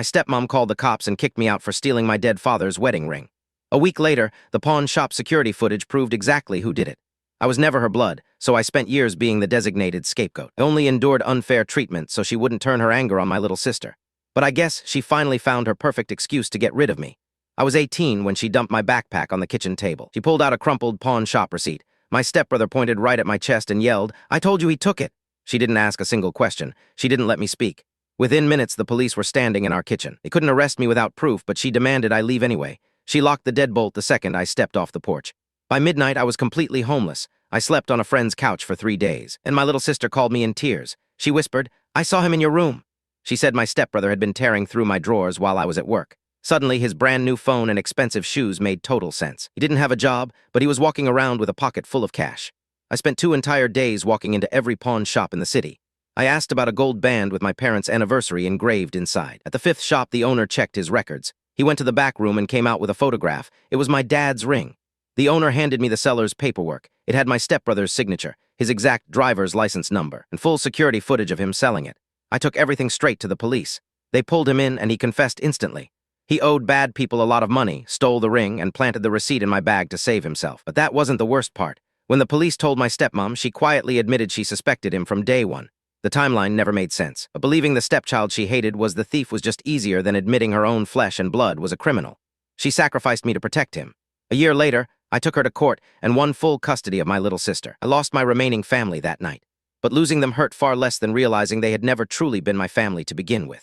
My stepmom called the cops and kicked me out for stealing my dead father's wedding ring. A week later, the pawn shop security footage proved exactly who did it. I was never her blood, so I spent years being the designated scapegoat. I only endured unfair treatment so she wouldn't turn her anger on my little sister. But I guess she finally found her perfect excuse to get rid of me. I was 18 when she dumped my backpack on the kitchen table. She pulled out a crumpled pawn shop receipt. My stepbrother pointed right at my chest and yelled, "I told you he took it." She didn't ask a single question. She didn't let me speak. Within minutes, the police were standing in our kitchen. They couldn't arrest me without proof, but she demanded I leave anyway. She locked the deadbolt the second I stepped off the porch. By midnight, I was completely homeless. I slept on a friend's couch for 3 days, and my little sister called me in tears. She whispered, "I saw him in your room." She said my stepbrother had been tearing through my drawers while I was at work. Suddenly, his brand new phone and expensive shoes made total sense. He didn't have a job, but he was walking around with a pocket full of cash. I spent 2 entire days walking into every pawn shop in the city. I asked about a gold band with my parents' anniversary engraved inside. At the 5th shop, the owner checked his records. He went to the back room and came out with a photograph. It was my dad's ring. The owner handed me the seller's paperwork. It had my stepbrother's signature, his exact driver's license number, and full security footage of him selling it. I took everything straight to the police. They pulled him in and he confessed instantly. He owed bad people a lot of money, stole the ring, and planted the receipt in my bag to save himself. But that wasn't the worst part. When the police told my stepmom, she quietly admitted she suspected him from day one. The timeline never made sense, but believing the stepchild she hated was the thief was just easier than admitting her own flesh and blood was a criminal. She sacrificed me to protect him. A year later, I took her to court and won full custody of my little sister. I lost my remaining family that night, but losing them hurt far less than realizing they had never truly been my family to begin with.